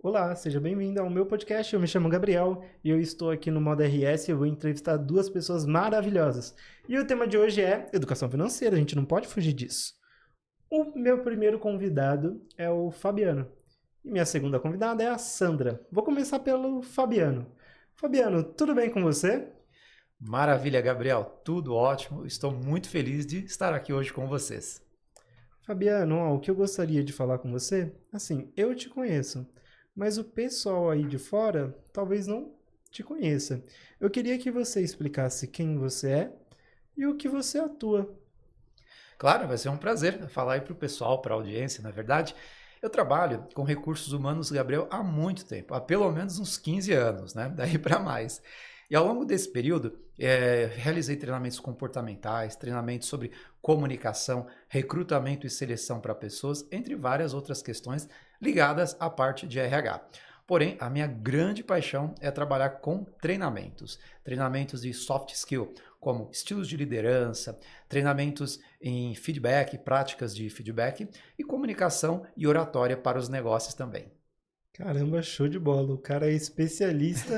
Olá, seja bem-vindo ao meu podcast. Eu me chamo Gabriel e eu estou aqui no Modo RS. Eu vou entrevistar duas pessoas maravilhosas. E o tema de hoje é educação financeira, a gente não pode fugir disso. O meu primeiro convidado é o Fabiano. E minha segunda convidada é a Sandra. Vou começar pelo Fabiano. Fabiano, tudo bem com você? Maravilha, Gabriel. Tudo ótimo. Estou muito feliz de estar aqui hoje com vocês. Fabiano, o que eu gostaria de falar com você, assim, eu te conheço, mas o pessoal aí de fora talvez não te conheça. Eu queria que você explicasse quem você é e o que você atua. Claro, vai ser um prazer falar aí para o pessoal, para a audiência, na verdade. Eu trabalho com recursos humanos, Gabriel, há muito tempo, há pelo menos uns 15 anos, né? Daí para mais. E ao longo desse período, realizei treinamentos comportamentais, treinamentos sobre comunicação, recrutamento e seleção para pessoas, entre várias outras questões ligadas à parte de RH. Porém, a minha grande paixão é trabalhar com treinamentos de soft skill, como estilos de liderança, treinamentos em feedback, práticas de feedback e comunicação e oratória para os negócios também. Caramba, show de bola. O cara é especialista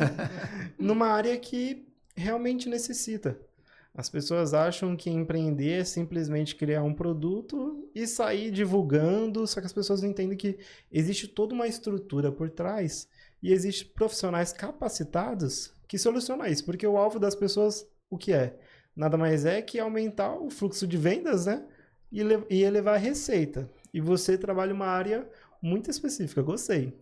numa área que realmente necessita. As pessoas acham que empreender é simplesmente criar um produto e sair divulgando, só que as pessoas não entendem que existe toda uma estrutura por trás e existem profissionais capacitados que solucionam isso, porque o alvo das pessoas, o que é? Nada mais é que aumentar o fluxo de vendas, né? E elevar a receita. E você trabalha uma área muito específica. Gostei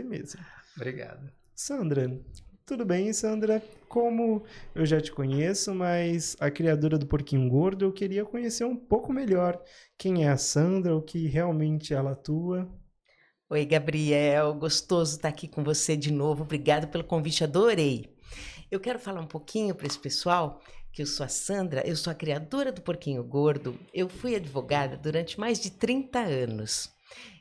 mesmo. Obrigado. Sandra, tudo bem, Sandra? Como eu já te conheço, mas a criadora do Porquinho Gordo, eu queria conhecer um pouco melhor quem é a Sandra, o que realmente ela atua. Oi, Gabriel, gostoso estar aqui com você de novo. Obrigado pelo convite, adorei. Eu quero falar um pouquinho para esse pessoal que eu sou a Sandra, eu sou a criadora do Porquinho Gordo. Eu fui advogada durante mais de 30 anos.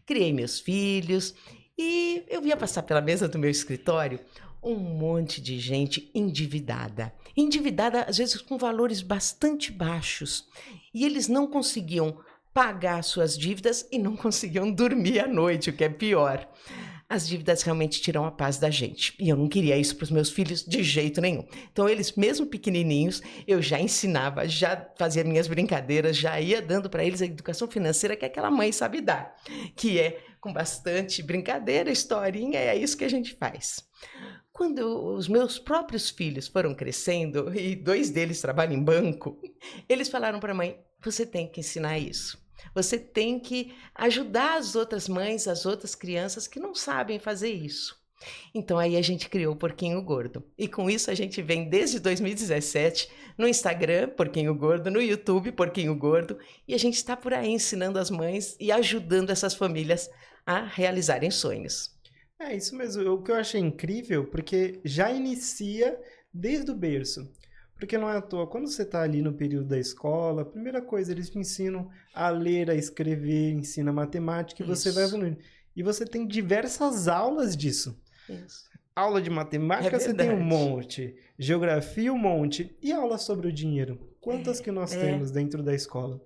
Criei meus filhos e eu via passar pela mesa do meu escritório um monte de gente endividada. Endividada, às vezes, com valores bastante baixos. E eles não conseguiam pagar suas dívidas e não conseguiam dormir à noite, o que é pior. As dívidas realmente tiram a paz da gente. E eu não queria isso para os meus filhos de jeito nenhum. Então, eles, mesmo pequenininhos, eu já ensinava, já fazia minhas brincadeiras, já ia dando para eles a educação financeira que aquela mãe sabe dar, que é com bastante brincadeira, historinha, é isso que a gente faz. Quando os meus próprios filhos foram crescendo, e 2 deles trabalham em banco, eles falaram para a mãe, você tem que ensinar isso. Você tem que ajudar as outras mães, as outras crianças que não sabem fazer isso. Então aí a gente criou o Porquinho Gordo. E com isso a gente vem desde 2017 no Instagram, Porquinho Gordo, no YouTube, Porquinho Gordo, e a gente está por aí ensinando as mães e ajudando essas famílias a realizarem sonhos. É isso mesmo, o que eu achei incrível, porque já inicia desde o berço. Porque não é à toa, quando você está ali no período da escola, a primeira coisa, eles te ensinam a ler, a escrever, ensina matemática e você vai evoluindo. E você tem diversas aulas disso. Isso. Aula de matemática você tem um monte, geografia um monte, e aula sobre o dinheiro? Quantas que nós temos dentro da escola?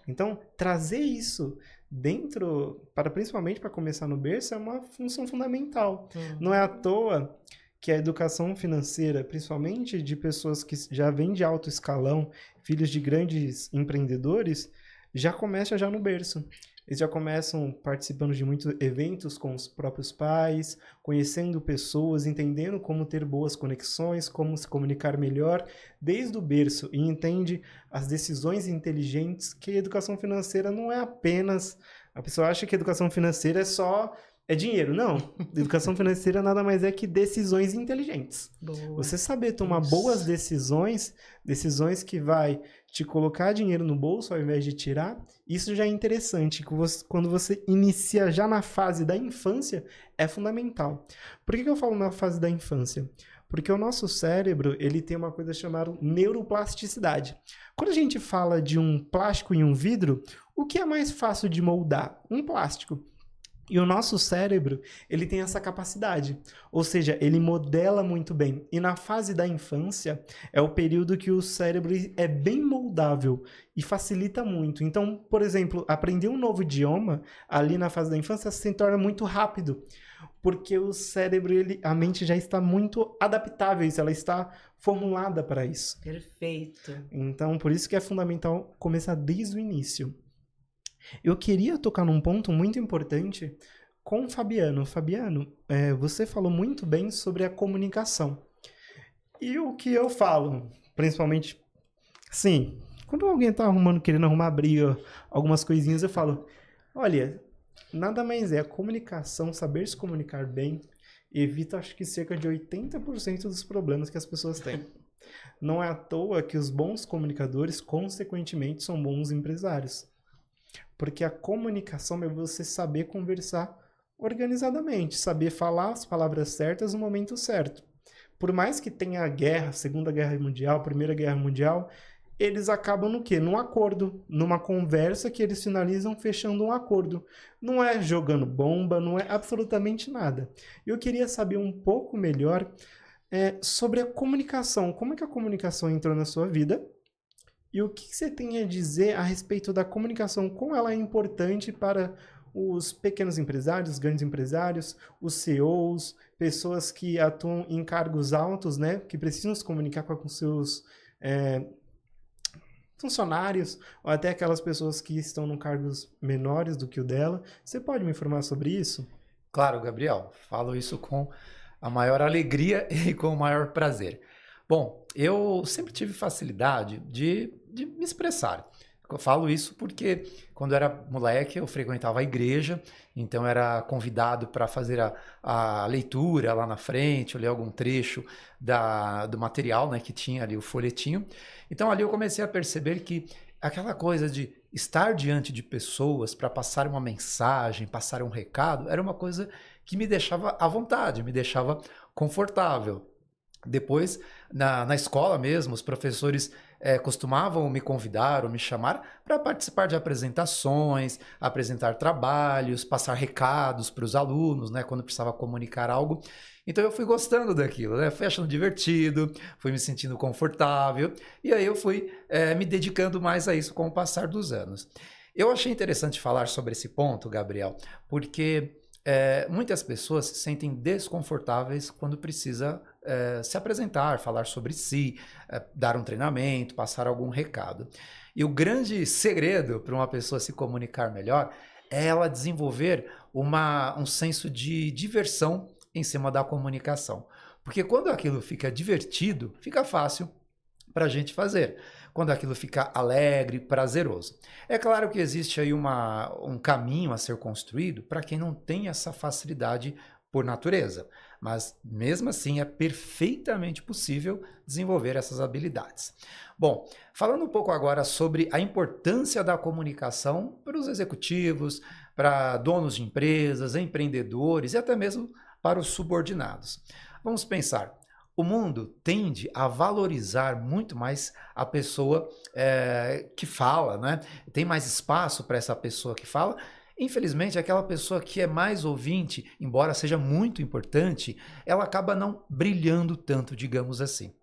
Então, trazer isso dentro, principalmente para começar no berço, é uma função fundamental. Não é à toa que a educação financeira, principalmente de pessoas que já vêm de alto escalão, filhos de grandes empreendedores, já começa já no berço. Eles já começam participando de muitos eventos com os próprios pais, conhecendo pessoas, entendendo como ter boas conexões, como se comunicar melhor desde o berço e entende as decisões inteligentes, que a educação financeira não é apenas... A pessoa acha que a educação financeira é dinheiro. Não. Educação financeira nada mais é que decisões inteligentes. Boa. Você saber tomar boas decisões que vai te colocar dinheiro no bolso ao invés de tirar, isso já é interessante. Quando você inicia já na fase da infância, é fundamental. Por que eu falo na fase da infância? Porque o nosso cérebro, ele tem uma coisa chamada neuroplasticidade. Quando a gente fala de um plástico e um vidro, o que é mais fácil de moldar? Um plástico. E o nosso cérebro, ele tem essa capacidade, ou seja, ele modela muito bem. E na fase da infância, é o período que o cérebro é bem moldável e facilita muito. Então, por exemplo, aprender um novo idioma, ali na fase da infância, se torna muito rápido. porque o cérebro, a mente já está muito adaptável a isso, ela está formulada para isso. Perfeito. Então, por isso que é fundamental começar desde o início. Eu queria tocar num ponto muito importante com o Fabiano. Fabiano, você falou muito bem sobre a comunicação. E o que eu falo, principalmente, sim, quando alguém está querendo arrumar briga, algumas coisinhas, eu falo, olha, nada mais é a comunicação, saber se comunicar bem, evita, acho que cerca de 80% dos problemas que as pessoas têm. Não é à toa que os bons comunicadores, consequentemente, são bons empresários. Porque a comunicação é você saber conversar organizadamente, saber falar as palavras certas no momento certo. Por mais que tenha a guerra, Segunda Guerra Mundial, Primeira Guerra Mundial, eles acabam no quê? Num acordo, numa conversa que eles finalizam fechando um acordo. Não é jogando bomba, não é absolutamente nada. Eu queria saber um pouco melhor sobre a comunicação. Como é que a comunicação entrou na sua vida? E o que você tem a dizer a respeito da comunicação? Como ela é importante para os pequenos empresários, os grandes empresários, os CEOs, pessoas que atuam em cargos altos, né? Que precisam se comunicar com seus funcionários, ou até aquelas pessoas que estão em cargos menores do que o dela. Você pode me informar sobre isso? Claro, Gabriel. Falo isso com a maior alegria e com o maior prazer. Bom, eu sempre tive facilidade de me expressar. Eu falo isso porque quando eu era moleque eu frequentava a igreja, então era convidado para fazer a leitura lá na frente, eu ler algum trecho do material, né, que tinha ali o folhetinho. Então ali eu comecei a perceber que aquela coisa de estar diante de pessoas para passar uma mensagem, passar um recado, era uma coisa que me deixava à vontade, me deixava confortável. Depois, na escola mesmo, os professores costumavam me convidar ou me chamar para participar de apresentações, apresentar trabalhos, passar recados para os alunos, né, quando precisava comunicar algo. Então eu fui gostando daquilo, né? Fui achando divertido, fui me sentindo confortável, e aí eu fui me dedicando mais a isso com o passar dos anos. Eu achei interessante falar sobre esse ponto, Gabriel, porque muitas pessoas se sentem desconfortáveis quando precisa se apresentar, falar sobre si, dar um treinamento, passar algum recado. E o grande segredo para uma pessoa se comunicar melhor é ela desenvolver um senso de diversão em cima da comunicação. Porque quando aquilo fica divertido, fica fácil para a gente fazer. Quando aquilo fica alegre, prazeroso. É claro que existe aí um caminho a ser construído para quem não tem essa facilidade por natureza. Mas, mesmo assim, é perfeitamente possível desenvolver essas habilidades. Bom, falando um pouco agora sobre a importância da comunicação para os executivos, para donos de empresas, empreendedores e até mesmo para os subordinados. Vamos pensar. O mundo tende a valorizar muito mais a pessoa que fala, né? Tem mais espaço para essa pessoa que fala. Infelizmente, aquela pessoa que é mais ouvinte, embora seja muito importante, ela acaba não brilhando tanto, digamos assim.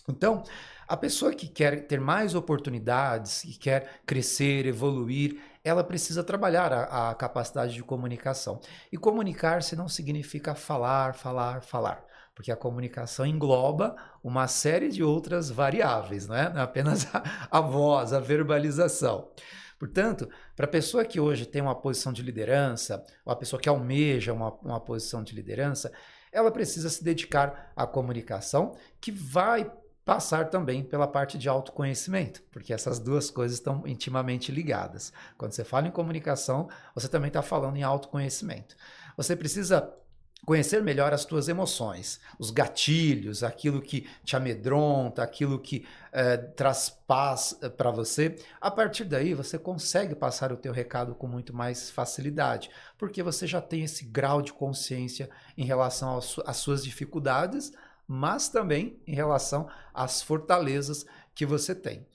Então, a pessoa que quer ter mais oportunidades, que quer crescer, evoluir, ela precisa trabalhar a capacidade de comunicação. E comunicar-se não significa falar, falar, falar. Porque a comunicação engloba uma série de outras variáveis, não é? Não é apenas a voz, a verbalização. Portanto, para a pessoa que hoje tem uma posição de liderança, ou a pessoa que almeja uma posição de liderança, ela precisa se dedicar à comunicação, que vai passar também pela parte de autoconhecimento, porque essas duas coisas estão intimamente ligadas. Quando você fala em comunicação, você também está falando em autoconhecimento. Você precisa conhecer melhor as tuas emoções, os gatilhos, aquilo que te amedronta, aquilo que traz paz para você. A partir daí, você consegue passar o teu recado com muito mais facilidade, porque você já tem esse grau de consciência em relação às suas dificuldades, mas também em relação às fortalezas que você tem.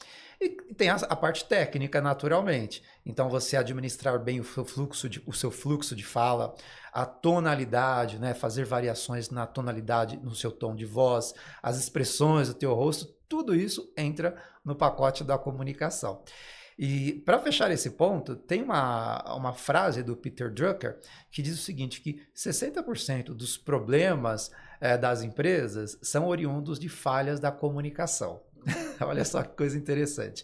E tem a parte técnica, naturalmente. Então, você administrar bem o seu fluxo de fala, a tonalidade, né? Fazer variações na tonalidade, no seu tom de voz, as expressões do teu rosto, tudo isso entra no pacote da comunicação. E para fechar esse ponto, tem uma frase do Peter Drucker que diz o seguinte, que 60% dos problemas das empresas são oriundos de falhas da comunicação. Olha só que coisa interessante.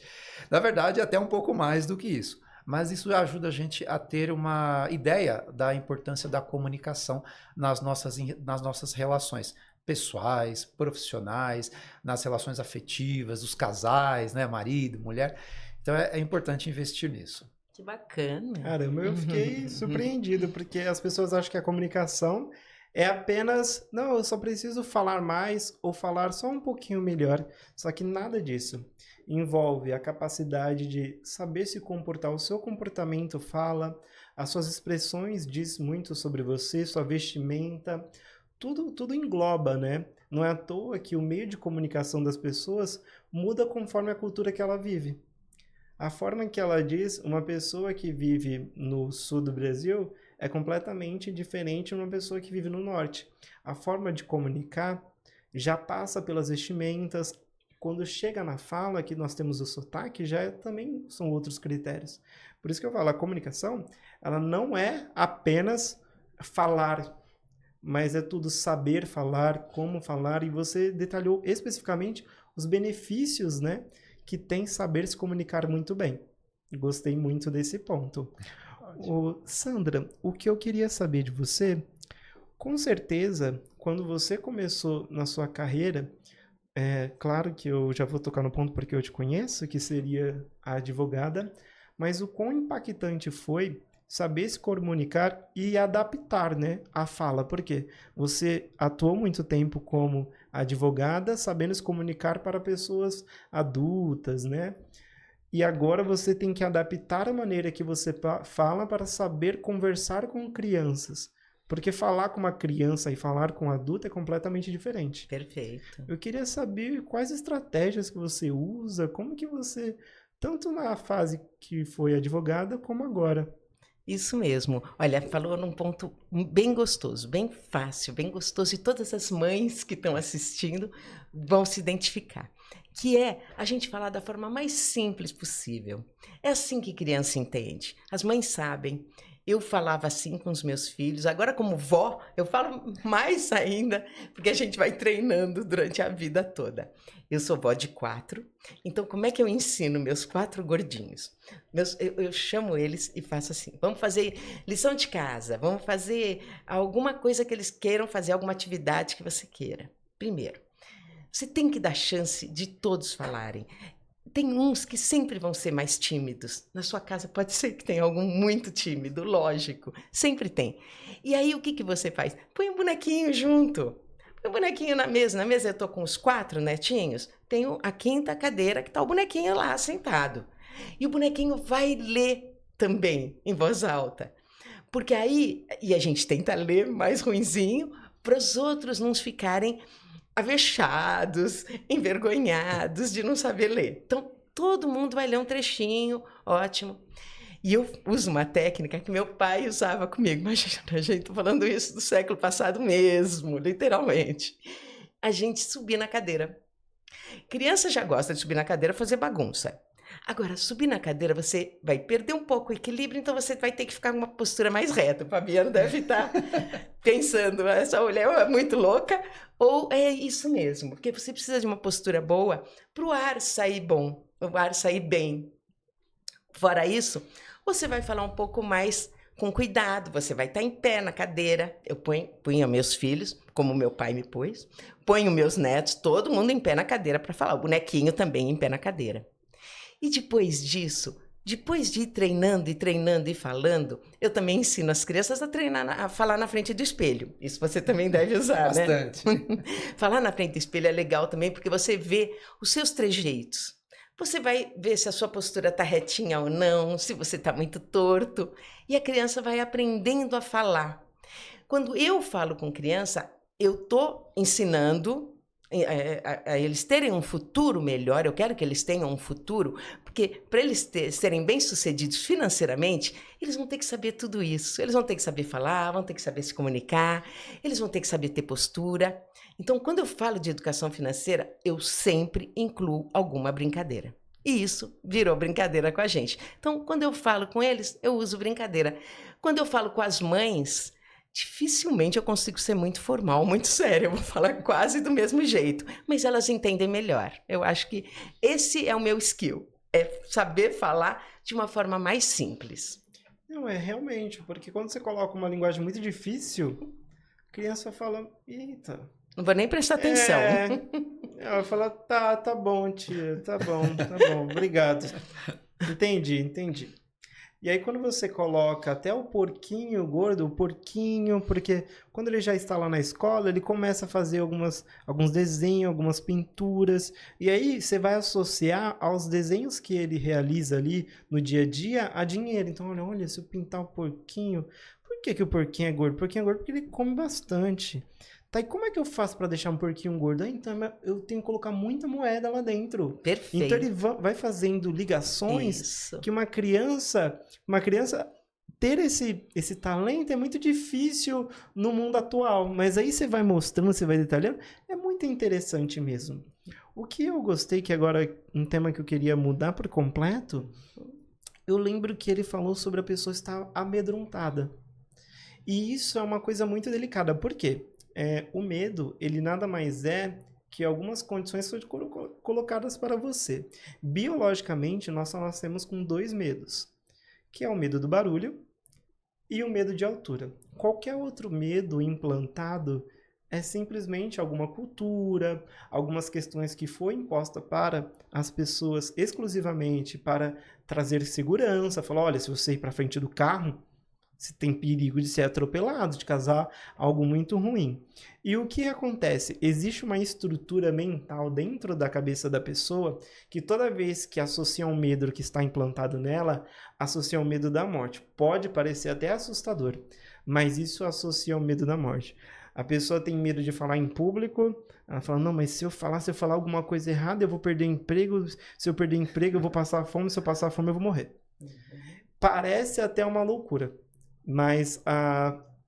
Na verdade, até um pouco mais do que isso. Mas isso ajuda a gente a ter uma ideia da importância da comunicação nas nossas relações pessoais, profissionais, nas relações afetivas, dos casais, né? Marido, mulher. Então é importante investir nisso. Que bacana. Caramba, eu fiquei surpreendido, porque as pessoas acham que a comunicação é apenas, não, eu só preciso falar mais ou falar só um pouquinho melhor. Só que nada disso. Envolve a capacidade de saber se comportar. O seu comportamento fala, as suas expressões diz muito sobre você, sua vestimenta, tudo engloba, né? Não é à toa que o meio de comunicação das pessoas muda conforme a cultura que ela vive. A forma que ela diz, uma pessoa que vive no sul do Brasil é completamente diferente de uma pessoa que vive no norte. A forma de comunicar já passa pelas vestimentas. Quando chega na fala, que nós temos o sotaque, também são outros critérios. Por isso que eu falo, a comunicação, ela não é apenas falar, mas é tudo saber falar, como falar, e você detalhou especificamente os benefícios, né, que tem saber se comunicar muito bem. Gostei muito desse ponto. Sandra, o que eu queria saber de você, com certeza, quando você começou na sua carreira, claro que eu já vou tocar no ponto porque eu te conheço, que seria a advogada, mas o quão impactante foi saber se comunicar e adaptar, né, a fala. Por quê? Você atuou muito tempo como advogada, sabendo se comunicar para pessoas adultas, né? E agora você tem que adaptar a maneira que você fala para saber conversar com crianças. Porque falar com uma criança e falar com um adulto é completamente diferente. Perfeito. Eu queria saber quais estratégias que você usa, como que você, tanto na fase que foi advogada, como agora. Isso mesmo. Olha, falou num ponto bem gostoso, bem fácil, bem gostoso, e todas as mães que estão assistindo vão se identificar, que é a gente falar da forma mais simples possível. É assim que criança entende. As mães sabem. Eu falava assim com os meus filhos. Agora, como vó, eu falo mais ainda, porque a gente vai treinando durante a vida toda. Eu sou vó de 4, então como é que eu ensino meus 4 gordinhos? Eu chamo eles e faço assim, vamos fazer lição de casa, vamos fazer alguma coisa que eles queiram fazer, alguma atividade que você queira. Primeiro, você tem que dar chance de todos falarem. Tem uns que sempre vão ser mais tímidos. Na sua casa pode ser que tenha algum muito tímido, lógico. Sempre tem. E aí o que você faz? Põe um bonequinho junto. Põe um bonequinho na mesa. Na mesa eu tô com os 4 netinhos. Tenho a 5ª cadeira que tá o bonequinho lá sentado. E o bonequinho vai ler também em voz alta. Porque aí, e a gente tenta ler mais ruinzinho, para os outros não ficarem avexados, envergonhados de não saber ler. Então, todo mundo vai ler um trechinho, ótimo. E eu uso uma técnica que meu pai usava comigo. Imagina, a gente tá falando isso do século passado mesmo, literalmente. A gente subir na cadeira. Criança já gosta de subir na cadeira fazer bagunça. Agora, subir na cadeira, você vai perder um pouco o equilíbrio, então você vai ter que ficar com uma postura mais reta. O Fabiano deve estar pensando, essa mulher é muito louca, ou é isso mesmo, porque você precisa de uma postura boa para o ar sair bom, o ar sair bem. Fora isso, você vai falar um pouco mais com cuidado, você vai estar em pé na cadeira. Eu ponho meus filhos, como meu pai me pôs, ponho meus netos, todo mundo em pé na cadeira para falar, o bonequinho também em pé na cadeira. E depois disso, depois de ir treinando e falando, eu também ensino as crianças a treinar, a falar na frente do espelho. Isso você também deve usar, bastante, né? Falar na frente do espelho é legal também, porque você vê os seus trejeitos. Você vai ver se a sua postura está retinha ou não, se você está muito torto. E a criança vai aprendendo a falar. Quando eu falo com criança, eu estou ensinando a eles terem um futuro melhor. Eu quero que eles tenham um futuro, porque para eles serem bem-sucedidos financeiramente, eles vão ter que saber tudo isso. Eles vão ter que saber falar, vão ter que saber se comunicar, eles vão ter que saber ter postura. Então, quando eu falo de educação financeira, eu sempre incluo alguma brincadeira. E isso virou brincadeira com a gente. Então, quando eu falo com eles, eu uso brincadeira. Quando eu falo com as mães, dificilmente eu consigo ser muito formal, muito séria. Eu vou falar quase do mesmo jeito. Mas elas entendem melhor. Eu acho que esse é o meu skill. É saber falar de uma forma mais simples. Não, é realmente, porque quando você coloca uma linguagem muito difícil, a criança fala, eita. Não vou nem prestar atenção. Ela fala, tá bom, tia, tá bom, obrigado. Entendi. E aí quando você coloca até o porquinho gordo, porque quando ele já está lá na escola, ele começa a fazer alguns desenhos, algumas pinturas, e aí você vai associar aos desenhos que ele realiza ali no dia a dia a dinheiro. Então, olha, se eu pintar o porquinho, por que o porquinho é gordo? O porquinho é gordo porque ele come bastante. Tá, e como é que eu faço para deixar um porquinho gordo? Então, eu tenho que colocar muita moeda lá dentro. Perfeito. Então, ele vai fazendo ligações que uma criança ter esse talento é muito difícil no mundo atual. Mas aí você vai mostrando, você vai detalhando, é muito interessante mesmo. O que eu gostei, que agora um tema que eu queria mudar por completo, eu lembro que ele falou sobre a pessoa estar amedrontada. E isso é uma coisa muito delicada. Por quê? O medo, ele nada mais é que algumas condições foram colocadas para você. Biologicamente, nós só nascemos com 2 medos, que é o medo do barulho e o medo de altura. Qualquer outro medo implantado é simplesmente alguma cultura, algumas questões que foi imposta para as pessoas exclusivamente para trazer segurança. Falar, olha, se você ir para frente do carro, você tem perigo de ser atropelado, de causar algo muito ruim. E o que acontece? Existe uma estrutura mental dentro da cabeça da pessoa que toda vez que associa um medo que está implantado nela, associa o medo da morte. Pode parecer até assustador, mas isso associa ao medo da morte. A pessoa tem medo de falar em público, ela fala, não, mas se eu falar alguma coisa errada, eu vou perder emprego, se eu perder emprego, eu vou passar fome, se eu passar fome, eu vou morrer. Parece até uma loucura. Mas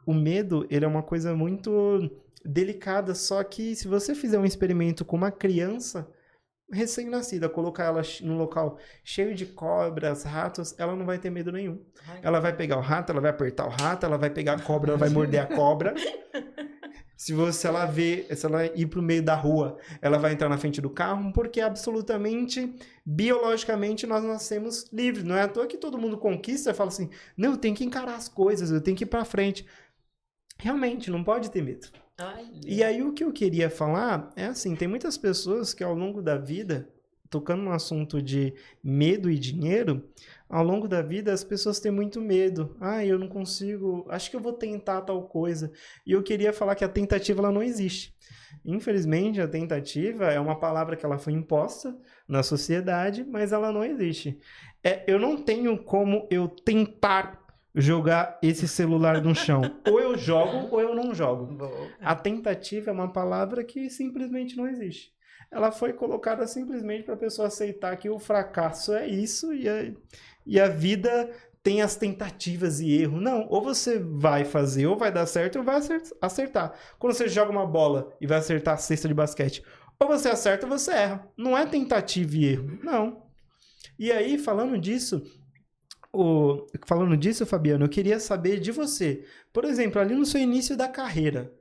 o medo, ele é uma coisa muito delicada, só que se você fizer um experimento com uma criança recém-nascida, colocar ela num local cheio de cobras, ratos, ela não vai ter medo nenhum. Ela vai pegar o rato, ela vai apertar o rato, ela vai pegar a cobra, ela vai morder a cobra. Se ela ir pro meio da rua, ela vai entrar na frente do carro, porque absolutamente, biologicamente, nós nascemos livres. Não é à toa que todo mundo conquista e fala assim, não, eu tenho que encarar as coisas, eu tenho que ir pra frente. Realmente, não pode ter medo. E aí, o que eu queria falar é assim, tem muitas pessoas que ao longo da vida, tocando no assunto de medo e dinheiro, ao longo da vida as pessoas têm muito medo. Eu não consigo, acho que eu vou tentar tal coisa. E eu queria falar que a tentativa ela não existe. Infelizmente, a tentativa é uma palavra que ela foi imposta na sociedade, mas ela não existe. Eu não tenho como eu tentar jogar esse celular no chão. Ou eu jogo ou eu não jogo. A tentativa é uma palavra que simplesmente não existe. Ela foi colocada simplesmente para a pessoa aceitar que o fracasso é isso e a vida tem as tentativas e erros. Não, ou você vai fazer, ou vai dar certo, ou vai acertar. Quando você joga uma bola e vai acertar a cesta de basquete, ou você acerta ou você erra. Não é tentativa e erro, não. E aí, falando disso, Fabiano, eu queria saber de você. Por exemplo, ali no seu início da carreira,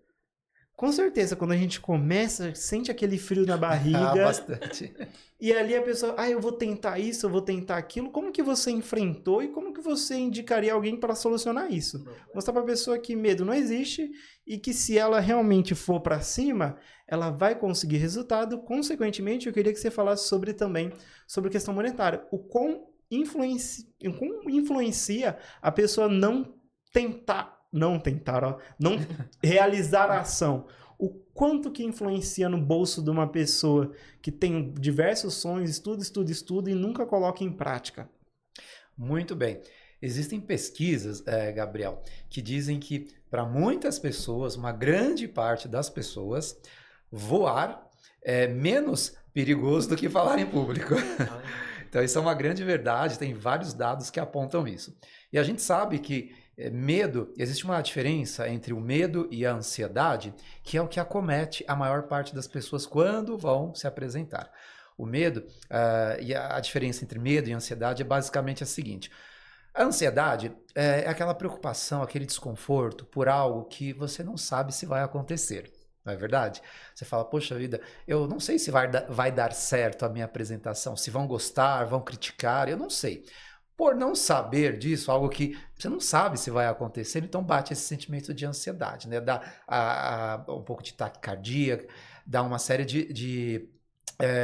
com certeza, quando a gente começa, sente aquele frio na barriga. Bastante. E ali a pessoa, eu vou tentar isso, eu vou tentar aquilo. Como que você enfrentou e como que você indicaria alguém para solucionar isso? Mostrar para a pessoa que medo não existe e que se ela realmente for para cima, ela vai conseguir resultado. Consequentemente, eu queria que você falasse também sobre questão monetária. O quão influencia a pessoa não realizar a ação. O quanto que influencia no bolso de uma pessoa que tem diversos sonhos, estuda e nunca coloca em prática? Muito bem. Existem pesquisas, Gabriel, que dizem que para muitas pessoas, uma grande parte das pessoas, voar é menos perigoso do que falar em público. Então isso é uma grande verdade, tem vários dados que apontam isso. E a gente sabe que medo, existe uma diferença entre o medo e a ansiedade, que é o que acomete a maior parte das pessoas quando vão se apresentar. O medo, e a diferença entre medo e ansiedade é basicamente a seguinte. A ansiedade é aquela preocupação, aquele desconforto por algo que você não sabe se vai acontecer. Não é verdade? Você fala, poxa vida, eu não sei se vai dar certo a minha apresentação, se vão gostar, vão criticar, eu não sei. Por não saber disso, algo que você não sabe se vai acontecer, então bate esse sentimento de ansiedade, né? Dá um pouco de taquicardia, dá uma série de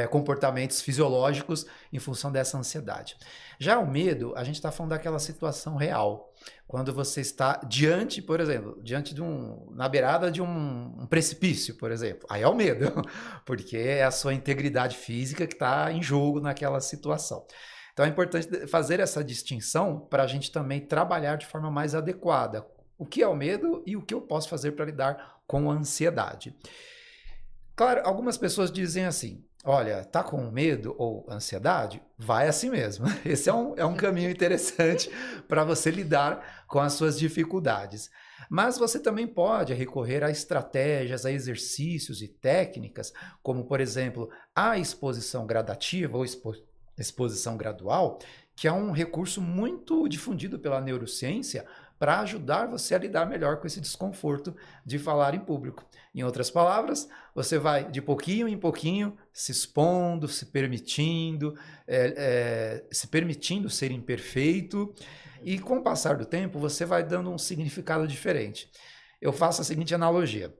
comportamentos fisiológicos em função dessa ansiedade. Já o medo, a gente está falando daquela situação real. Quando você está diante, por exemplo, na beirada de um precipício, por exemplo. Aí é o medo, porque é a sua integridade física que está em jogo naquela situação. Então é importante fazer essa distinção para a gente também trabalhar de forma mais adequada. O que é o medo e o que eu posso fazer para lidar com a ansiedade. Claro, algumas pessoas dizem assim, olha, tá com medo ou ansiedade? Vai assim mesmo. Esse é um caminho interessante para você lidar com as suas dificuldades. Mas você também pode recorrer a estratégias, a exercícios e técnicas, como, por exemplo, a exposição gradativa ou exposição gradual, que é um recurso muito difundido pela neurociência para ajudar você a lidar melhor com esse desconforto de falar em público. Em outras palavras, você vai de pouquinho em pouquinho se expondo, se permitindo ser imperfeito, e com o passar do tempo você vai dando um significado diferente. Eu faço a seguinte analogia.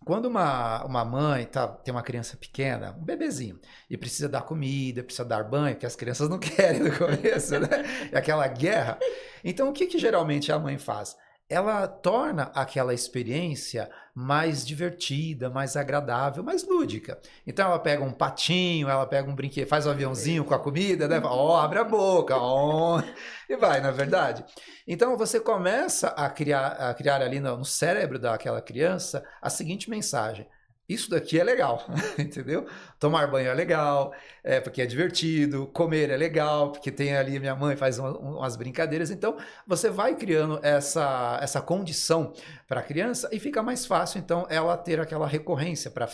Quando uma mãe tem uma criança pequena, um bebezinho, e precisa dar comida, precisa dar banho, que as crianças não querem no começo, né? É aquela guerra. Então, o que geralmente a mãe faz? Ela torna aquela experiência mais divertida, mais agradável, mais lúdica. Então ela pega um patinho, ela pega um brinquedo, faz um aviãozinho com a comida, né? Ó, abre a boca, ó, e vai, na verdade. Então você começa a criar ali no cérebro daquela criança a seguinte mensagem: isso daqui é legal, entendeu? Tomar banho é legal, porque é divertido. Comer é legal, porque tem ali minha mãe faz umas brincadeiras. Então, você vai criando essa condição para a criança e fica mais fácil, então, ela ter aquela recorrência para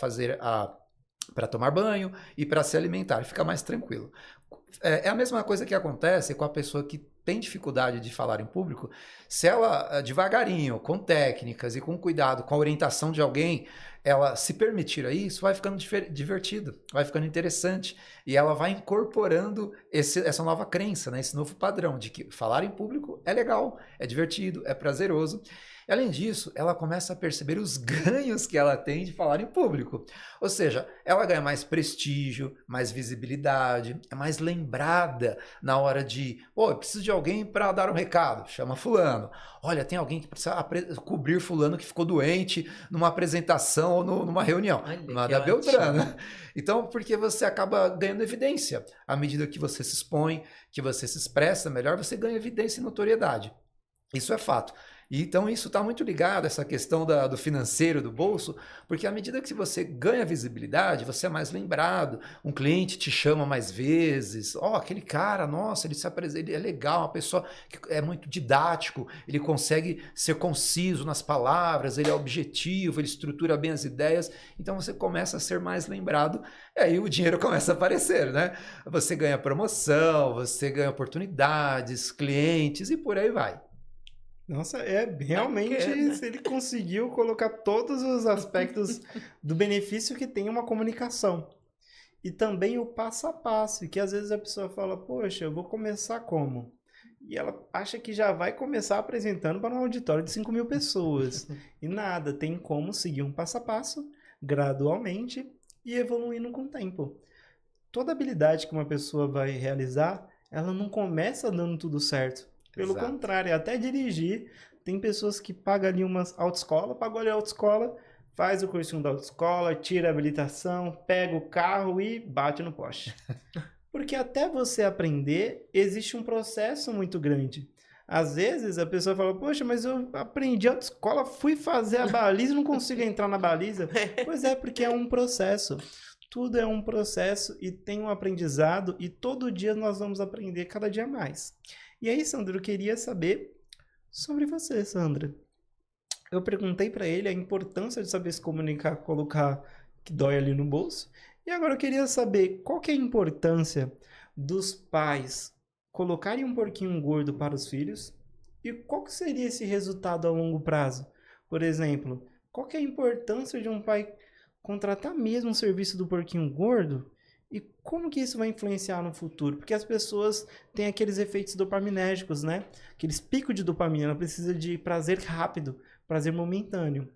para tomar banho e para se alimentar. Fica mais tranquilo. É a mesma coisa que acontece com a pessoa que tem dificuldade de falar em público. Se ela, devagarinho, com técnicas e com cuidado, com a orientação de alguém, ela se permitir a isso, vai ficando divertido, vai ficando interessante, e ela vai incorporando essa nova crença, né, esse novo padrão de que falar em público é legal, é divertido, é prazeroso. Além disso, ela começa a perceber os ganhos que ela tem de falar em público. Ou seja, ela ganha mais prestígio, mais visibilidade, é mais lembrada na hora de, eu preciso de alguém para dar um recado, chama fulano. Olha, tem alguém que precisa cobrir fulano que ficou doente numa apresentação ou numa reunião. Nada Beltrano. Então, porque você acaba ganhando evidência. À medida que você se expõe, que você se expressa melhor, você ganha evidência e notoriedade. Isso é fato. E então isso está muito ligado a essa questão do financeiro, do bolso, porque à medida que você ganha visibilidade, você é mais lembrado, um cliente te chama mais vezes, aquele cara, nossa, ele é legal, uma pessoa que é muito didático, ele consegue ser conciso nas palavras, ele é objetivo, ele estrutura bem as ideias, então você começa a ser mais lembrado, e aí o dinheiro começa a aparecer, né? Você ganha promoção, você ganha oportunidades, clientes e por aí vai. Nossa, realmente ele conseguiu colocar todos os aspectos do benefício que tem uma comunicação. E também o passo a passo, que às vezes a pessoa fala, poxa, eu vou começar como? E ela acha que já vai começar apresentando para um auditório de 5.000 pessoas. E nada, tem como seguir um passo a passo, gradualmente, e evoluindo com o tempo. Toda habilidade que uma pessoa vai realizar, ela não começa dando tudo certo. Pelo contrário, até dirigir, tem pessoas que pagam ali uma autoescola, pagou ali a autoescola, faz o cursinho da autoescola, tira a habilitação, pega o carro e bate no poste. Porque até você aprender, existe um processo muito grande. Às vezes a pessoa fala, poxa, mas eu aprendi a autoescola, fui fazer a baliza e não consigo entrar na baliza. Pois é, porque é um processo. Tudo é um processo e tem um aprendizado e todo dia nós vamos aprender cada dia mais. E aí, Sandra, eu queria saber sobre você, Sandra. Eu perguntei para ele a importância de saber se comunicar, colocar que dói ali no bolso. E agora eu queria saber qual que é a importância dos pais colocarem um porquinho gordo para os filhos e qual que seria esse resultado a longo prazo? Por exemplo, qual que é a importância de um pai contratar mesmo o serviço do porquinho gordo e como que isso vai influenciar no futuro? Porque as pessoas têm aqueles efeitos dopaminérgicos, né? Aqueles picos de dopamina, ela precisa de prazer rápido, prazer momentâneo.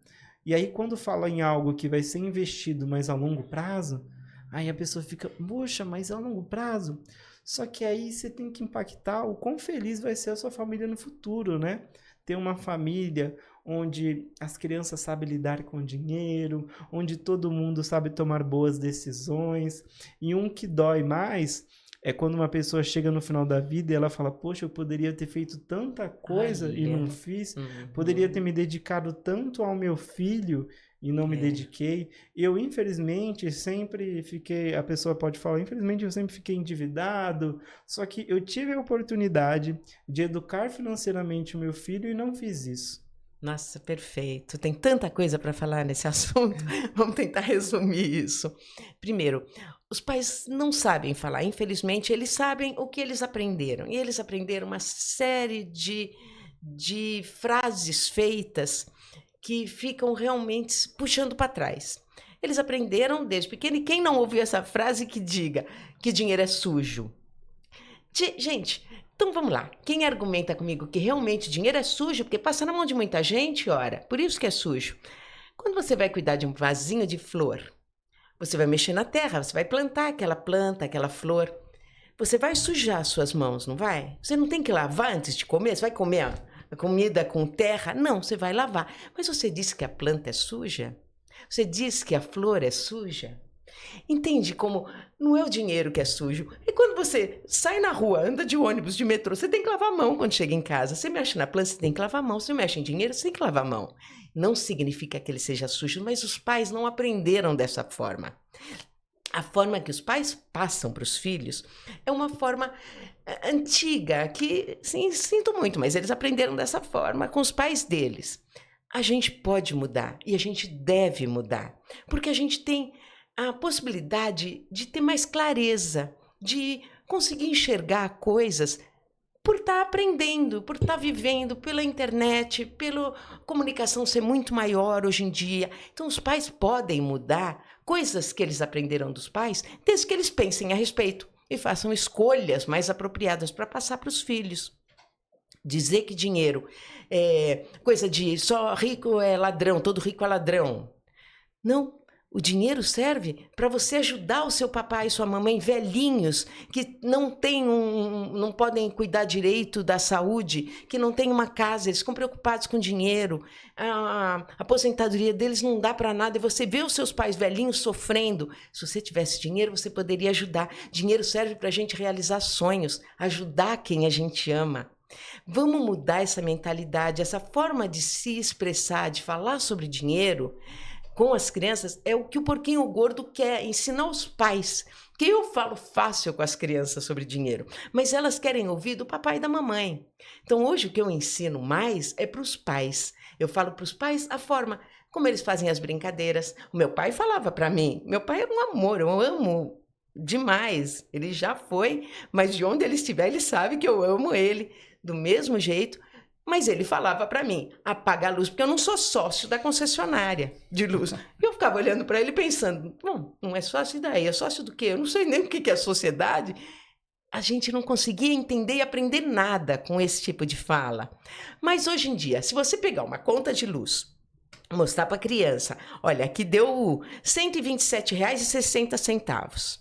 E aí quando fala em algo que vai ser investido mais a longo prazo, aí a pessoa fica, poxa, mas a longo prazo? Só que aí você tem que impactar o quão feliz vai ser a sua família no futuro, né? Ter uma família onde as crianças sabem lidar com o dinheiro, onde todo mundo sabe tomar boas decisões. E um que dói mais é quando uma pessoa chega no final da vida e ela fala, poxa, eu poderia ter feito tanta coisa e não fiz, poderia ter me dedicado tanto ao meu filho e não me dediquei. Eu, infelizmente, sempre fiquei, a pessoa pode falar, infelizmente eu sempre fiquei endividado, só que eu tive a oportunidade de educar financeiramente o meu filho e não fiz isso. Nossa, perfeito. Tem tanta coisa para falar nesse assunto. Vamos tentar resumir isso. Primeiro, os pais não sabem falar. Infelizmente, eles sabem o que eles aprenderam. E eles aprenderam uma série de frases feitas que ficam realmente puxando para trás. Eles aprenderam desde pequeno. E quem não ouviu essa frase que diga que dinheiro é sujo? Gente... Então vamos lá, quem argumenta comigo que realmente dinheiro é sujo, porque passa na mão de muita gente, ora, por isso que é sujo. Quando você vai cuidar de um vasinho de flor, você vai mexer na terra, você vai plantar aquela planta, aquela flor, você vai sujar as suas mãos, não vai? Você não tem que lavar antes de comer, você vai comer a comida com terra? Não, você vai lavar. Mas você disse que a planta é suja? Você disse que a flor é suja? Entende como não é o dinheiro que é sujo. E quando você sai na rua, anda de ônibus, de metrô, você tem que lavar a mão quando chega em casa. Você mexe na planta, você tem que lavar a mão. Você mexe em dinheiro, você tem que lavar a mão. Não significa que ele seja sujo, mas os pais não aprenderam dessa forma. A forma que os pais passam para os filhos é uma forma antiga, que, sim, sinto muito, mas eles aprenderam dessa forma com os pais deles. A gente pode mudar e a gente deve mudar, porque a gente tem a possibilidade de ter mais clareza, de conseguir enxergar coisas por estar aprendendo, por estar vivendo, pela internet, pela comunicação ser muito maior hoje em dia. Então, os pais podem mudar coisas que eles aprenderam dos pais, desde que eles pensem a respeito e façam escolhas mais apropriadas para passar para os filhos. Dizer que dinheiro é coisa de só rico é ladrão, todo rico é ladrão. Não. O dinheiro serve para você ajudar o seu papai e sua mamãe velhinhos que não podem cuidar direito da saúde, que não têm uma casa, eles ficam preocupados com dinheiro, a aposentadoria deles não dá para nada e você vê os seus pais velhinhos sofrendo. Se você tivesse dinheiro, você poderia ajudar. Dinheiro serve para a gente realizar sonhos, ajudar quem a gente ama. Vamos mudar essa mentalidade, essa forma de se expressar, de falar sobre dinheiro com as crianças, é o que o Porquinho Gordo quer ensinar aos pais. Que eu falo fácil com as crianças sobre dinheiro, mas elas querem ouvir do papai e da mamãe. Então hoje o que eu ensino mais é para os pais. Eu falo para os pais a forma como eles fazem as brincadeiras. O meu pai falava para mim, meu pai é um amor, eu amo demais. Ele já foi, mas de onde ele estiver, ele sabe que eu amo ele do mesmo jeito. Mas ele falava para mim, apaga a luz, porque eu não sou sócio da concessionária de luz. E eu ficava olhando para ele pensando, bom, não é sócio daí, é sócio do quê? Eu não sei nem o que é sociedade. A gente não conseguia entender e aprender nada com esse tipo de fala. Mas hoje em dia, se você pegar uma conta de luz, mostrar para a criança, olha, aqui deu R$ 127,60.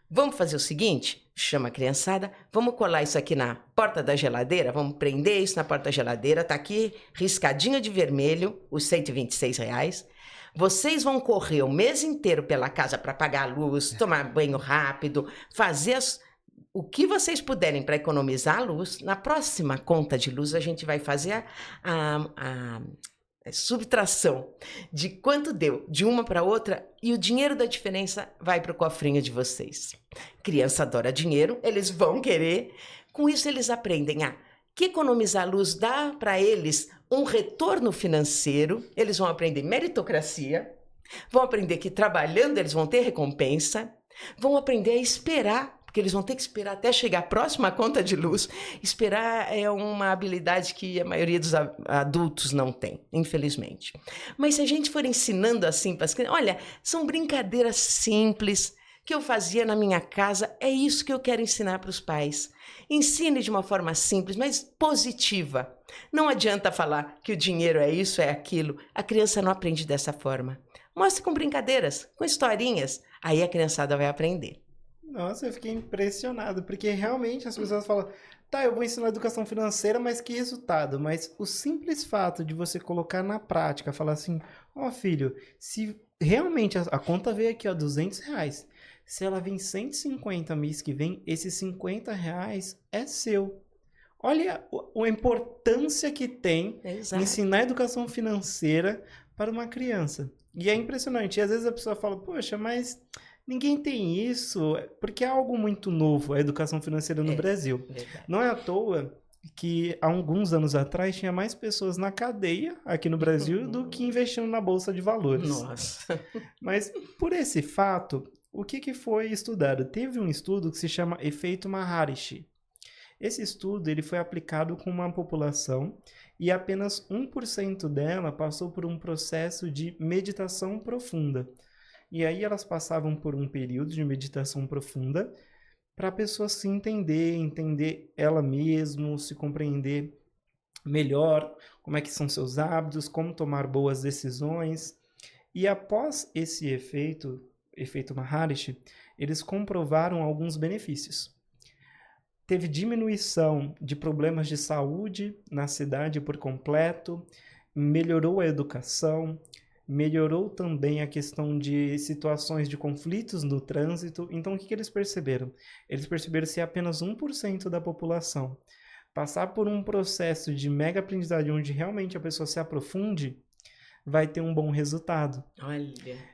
Vamos fazer o seguinte? Chama a criançada, vamos colar isso aqui na porta da geladeira, vamos prender isso na porta da geladeira, tá aqui riscadinho de vermelho, os R$ 126. Vocês vão correr o mês inteiro pela casa para pagar a luz, tomar banho rápido, fazer o que vocês puderem para economizar a luz. Na próxima conta de luz a gente vai fazer a subtração de quanto deu de uma para outra e o dinheiro da diferença vai para o cofrinho de vocês. Criança adora dinheiro, eles vão querer. Com isso eles aprendem que economizar a luz dá para eles um retorno financeiro, eles vão aprender meritocracia, Vão aprender que trabalhando eles vão ter recompensa, vão aprender a esperar, porque eles vão ter que esperar até chegar próximo à conta de luz. Esperar é uma habilidade que a maioria dos adultos não tem, infelizmente. Mas se a gente for ensinando assim para as crianças, olha, são brincadeiras simples que eu fazia na minha casa, é isso que eu quero ensinar para os pais. Ensine de uma forma simples, mas positiva. Não adianta falar que o dinheiro é isso, é aquilo. A criança não aprende dessa forma. Mostre com brincadeiras, com historinhas. Aí a criançada vai aprender. Nossa, eu fiquei impressionado, porque realmente as pessoas falam, tá, eu vou ensinar educação financeira, mas que resultado? Mas o simples fato de você colocar na prática, falar assim, ó filho, se realmente a conta veio aqui, ó, R$200, se ela vem 150 mês que vem, esses R$50 é seu. Olha a importância que tem ensinar educação financeira para uma criança. E é impressionante. E às vezes a pessoa fala, poxa, mas ninguém tem isso, porque é algo muito novo, a educação financeira no Brasil. Verdade. Não é à toa que há alguns anos atrás tinha mais pessoas na cadeia aqui no Brasil do que investindo na Bolsa de Valores. Nossa. Mas por esse fato, o que foi estudado? Teve um estudo que se chama Efeito Maharishi. Esse estudo ele foi aplicado com uma população e apenas 1% dela passou por um processo de meditação profunda. E aí elas passavam por um período de meditação profunda para a pessoa se entender ela mesma, se compreender melhor, como é que são seus hábitos, como tomar boas decisões. E após esse efeito Maharishi, eles comprovaram alguns benefícios. Teve diminuição de problemas de saúde na cidade por completo, melhorou a educação, melhorou também a questão de situações de conflitos no trânsito. Então, o que eles perceberam? Eles perceberam que se apenas 1% da população passar por um processo de mega aprendizagem onde realmente a pessoa se aprofunde, vai ter um bom resultado. Olha,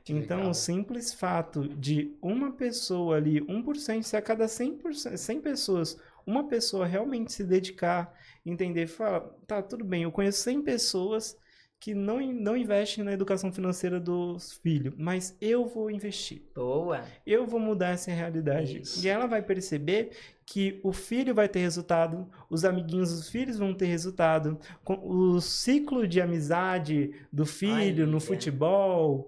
então, legal. O simples fato de uma pessoa ali, 1%, se a cada 100 pessoas, uma pessoa realmente se dedicar, entender, falar, tá, tudo bem, eu conheço 100 pessoas que não investem na educação financeira dos filhos, mas eu vou investir. Boa! Eu vou mudar essa realidade. Isso. E ela vai perceber que o filho vai ter resultado, os amiguinhos dos filhos vão ter resultado, o ciclo de amizade do filho no futebol,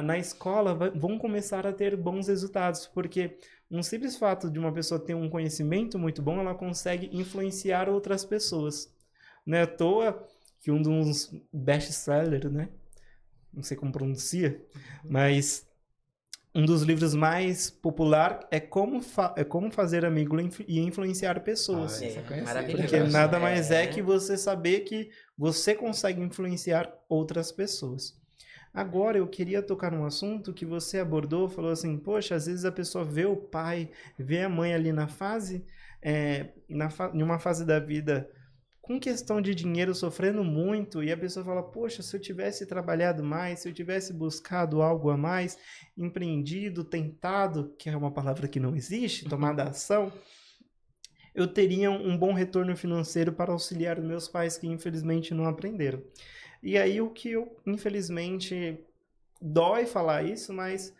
na escola, vão começar a ter bons resultados, porque um simples fato de uma pessoa ter um conhecimento muito bom, ela consegue influenciar outras pessoas. Não é à toa que um dos best-sellers, né? Não sei como pronuncia, mas um dos livros mais popular é Como Fazer Amigo e Influenciar Pessoas. Maravilhoso. Porque nada mais é que você saber que você consegue influenciar outras pessoas. Agora, eu queria tocar num assunto que você abordou, falou assim, poxa, às vezes a pessoa vê o pai, vê a mãe ali na fase, em uma fase da vida com questão de dinheiro sofrendo muito, e a pessoa fala, poxa, se eu tivesse trabalhado mais, se eu tivesse buscado algo a mais, empreendido, tentado, que é uma palavra que não existe, tomado ação, eu teria um bom retorno financeiro para auxiliar os meus pais que infelizmente não aprenderam. E aí o que eu, infelizmente, dói falar isso, mas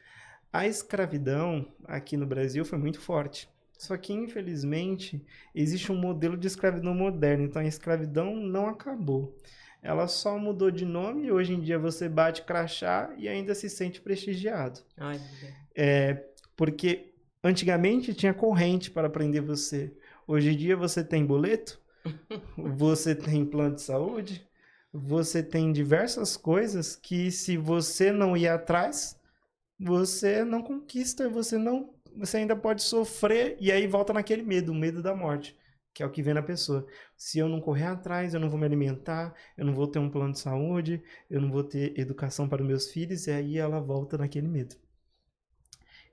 a escravidão aqui no Brasil foi muito forte. Só que, infelizmente, existe um modelo de escravidão moderna, então a escravidão não acabou. Ela só mudou de nome e hoje em dia você bate crachá e ainda se sente prestigiado. Olha. Porque antigamente tinha corrente para prender você. Hoje em dia você tem boleto, você tem plano de saúde, você tem diversas coisas que se você não ir atrás, você não conquista, você ainda pode sofrer e aí volta naquele medo, o medo da morte, que é o que vem na pessoa. Se eu não correr atrás, eu não vou me alimentar, eu não vou ter um plano de saúde, eu não vou ter educação para os meus filhos, e aí ela volta naquele medo.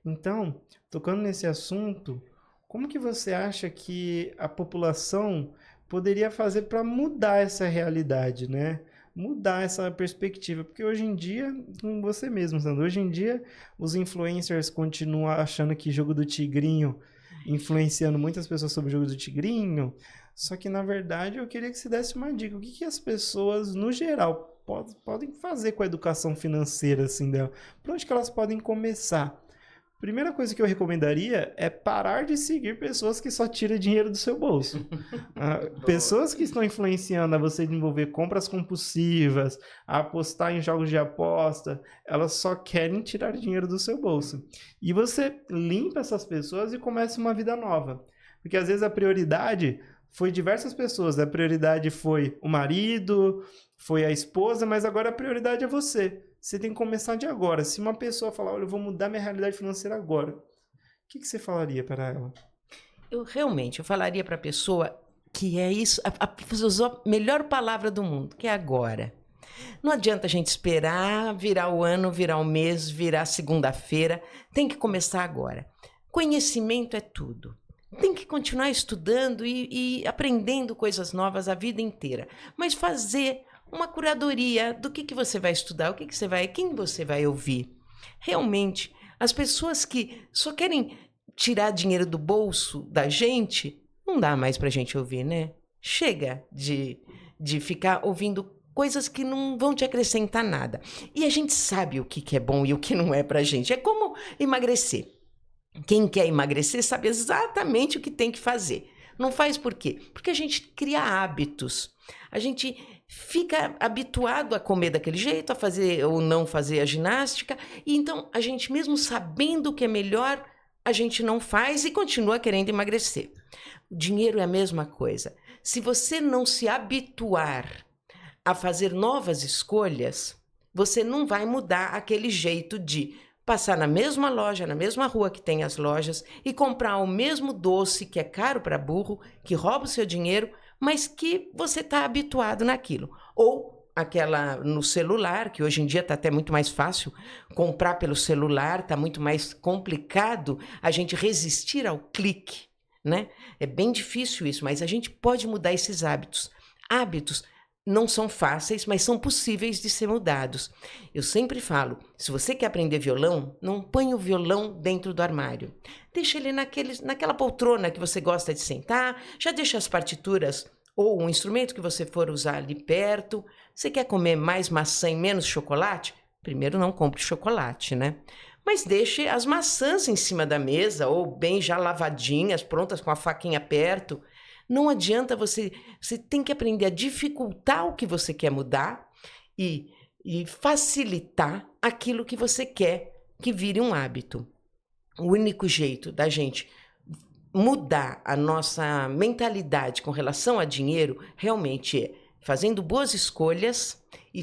Então, tocando nesse assunto, como que você acha que a população poderia fazer para mudar essa realidade, né? Mudar essa perspectiva, porque hoje em dia, como você mesmo, Sandro, hoje em dia os influencers continuam achando que jogo do tigrinho, influenciando muitas pessoas sobre o jogo do tigrinho, só que na verdade eu queria que você desse uma dica, o que as pessoas no geral podem fazer com a educação financeira assim dela? Por onde que elas podem começar? Primeira coisa que eu recomendaria é parar de seguir pessoas que só tiram dinheiro do seu bolso. Pessoas que estão influenciando a você desenvolver compras compulsivas, a apostar em jogos de aposta, elas só querem tirar dinheiro do seu bolso. E você limpa essas pessoas e começa uma vida nova. Porque às vezes a prioridade foi diversas pessoas. A prioridade foi o marido, foi a esposa, mas agora a prioridade é você. Você tem que começar de agora. Se uma pessoa falar, olha, eu vou mudar minha realidade financeira agora, o que você falaria para ela? Eu falaria para a pessoa que é isso, usou a melhor palavra do mundo, que é agora. Não adianta a gente esperar virar o ano, virar o mês, virar segunda-feira. Tem que começar agora. Conhecimento é tudo. Tem que continuar estudando e aprendendo coisas novas a vida inteira. Mas fazer uma curadoria do que você vai estudar, quem você vai ouvir. Realmente, as pessoas que só querem tirar dinheiro do bolso da gente, não dá mais pra gente ouvir, né? Chega de ficar ouvindo coisas que não vão te acrescentar nada. E a gente sabe o que é bom e o que não é pra gente. É como emagrecer. Quem quer emagrecer sabe exatamente o que tem que fazer. Não faz por quê? Porque a gente cria hábitos. A gente fica habituado a comer daquele jeito, a fazer ou não fazer a ginástica, e então a gente, mesmo sabendo o que é melhor, a gente não faz e continua querendo emagrecer. O dinheiro é a mesma coisa. Se você não se habituar a fazer novas escolhas, você não vai mudar aquele jeito de passar na mesma loja, na mesma rua que tem as lojas e comprar o mesmo doce que é caro para burro, que rouba o seu dinheiro, mas que você está habituado naquilo. Ou aquela no celular, que hoje em dia está até muito mais fácil comprar pelo celular, está muito mais complicado a gente resistir ao clique, né? É bem difícil isso, mas a gente pode mudar esses hábitos. Hábitos não são fáceis, mas são possíveis de ser mudados. Eu sempre falo, se você quer aprender violão, não põe o violão dentro do armário. Deixa ele naquela poltrona que você gosta de sentar, já deixa as partituras ou o instrumento que você for usar ali perto. Você quer comer mais maçã e menos chocolate? Primeiro não compre chocolate, né? Mas deixe as maçãs em cima da mesa ou bem já lavadinhas, prontas com a faquinha perto. Não adianta você tem que aprender a dificultar o que você quer mudar e facilitar aquilo que você quer que vire um hábito. O único jeito da gente mudar a nossa mentalidade com relação a dinheiro realmente é fazendo boas escolhas e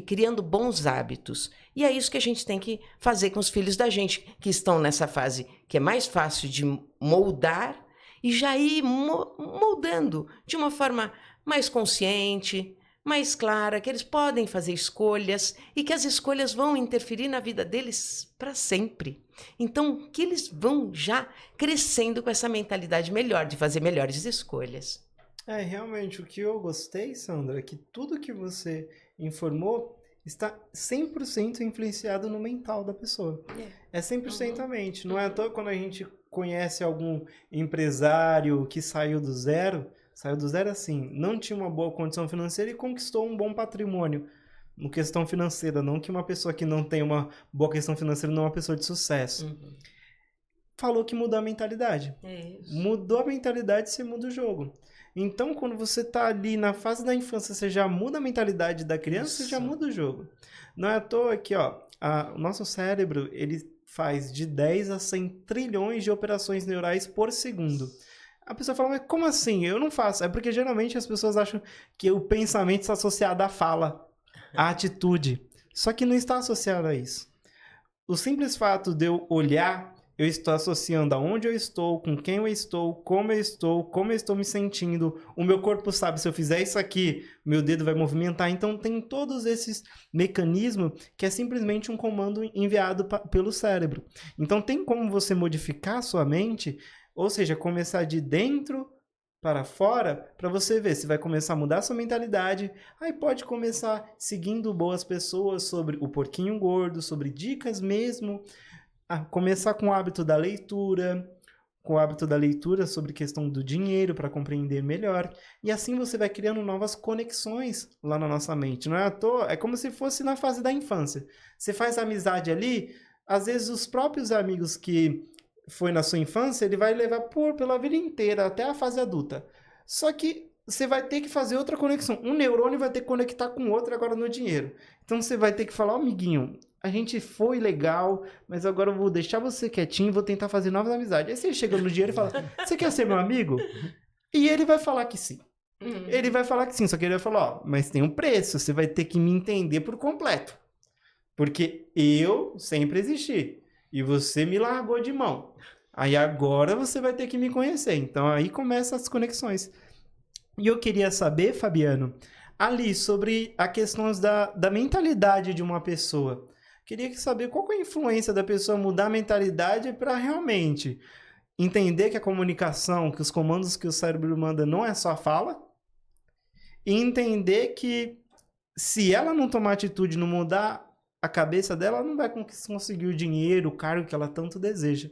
criando bons hábitos. E é isso que a gente tem que fazer com os filhos da gente, que estão nessa fase que é mais fácil de moldar e já ir moldando de uma forma mais consciente, mais clara, que eles podem fazer escolhas e que as escolhas vão interferir na vida deles para sempre. Então, que eles vão já crescendo com essa mentalidade melhor, de fazer melhores escolhas. Realmente, o que eu gostei, Sandra, é que tudo que você informou está 100% influenciado no mental da pessoa. É 100% a mente. Não é à toa quando a gente conhece algum empresário que saiu do zero assim, não tinha uma boa condição financeira e conquistou um bom patrimônio. No questão financeira, não que uma pessoa que não tem uma boa questão financeira não é uma pessoa de sucesso. Falou que mudou a mentalidade. Mudou a mentalidade, você muda o jogo. Então, quando você está ali na fase da infância, você já muda a mentalidade da criança, você já muda o jogo. Não é à toa que o nosso cérebro, ele faz de 10 a 100 trilhões de operações neurais por segundo. A pessoa fala, mas como assim? Eu não faço. É porque geralmente as pessoas acham que o pensamento está associado à fala, à atitude. Só que não está associado a isso. O simples fato de eu olhar, eu estou associando aonde eu estou, com quem eu estou, como eu estou me sentindo. O meu corpo sabe, se eu fizer isso aqui, meu dedo vai movimentar. Então, tem todos esses mecanismos que é simplesmente um comando enviado pelo cérebro. Então, tem como você modificar a sua mente, ou seja, começar de dentro para fora, para você ver se vai começar a mudar a sua mentalidade. Aí pode começar seguindo boas pessoas sobre o porquinho gordo, sobre dicas mesmo. Começar com o hábito da leitura, com o hábito da leitura sobre questão do dinheiro para compreender melhor. E assim você vai criando novas conexões lá na nossa mente. Não é à toa, é como se fosse na fase da infância. Você faz amizade ali, às vezes os próprios amigos que foi na sua infância, ele vai levar pela vida inteira, até a fase adulta. Só que você vai ter que fazer outra conexão. Um neurônio vai ter que conectar com o outro agora no dinheiro. Então você vai ter que falar, amiguinho, a gente foi legal, mas agora eu vou deixar você quietinho e vou tentar fazer novas amizades. Aí você chega no dinheiro e fala, você quer ser meu amigo? E ele vai falar que sim. Ele vai falar que sim, só que ele vai falar, ó, mas tem um preço, você vai ter que me entender por completo. Porque eu sempre existi. E você me largou de mão. Aí agora você vai ter que me conhecer. Então aí começam as conexões. E eu queria saber, Fabiano, ali sobre a questão da mentalidade de uma pessoa. Queria saber qual que é a influência da pessoa mudar a mentalidade para realmente entender que a comunicação, que os comandos que o cérebro manda não é só fala. E entender que se ela não tomar atitude, não mudar a cabeça dela, ela não vai conseguir o dinheiro, o cargo que ela tanto deseja.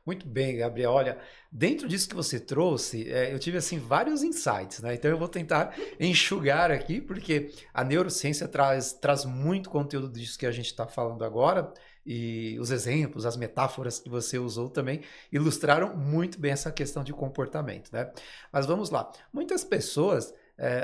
Muito bem, Gabriel. Olha, dentro disso que você trouxe, eu tive assim vários insights, né? Então eu vou tentar enxugar aqui, porque a neurociência traz muito conteúdo disso que a gente está falando agora, e os exemplos, as metáforas que você usou também ilustraram muito bem essa questão de comportamento, né? Mas vamos lá. Muitas pessoas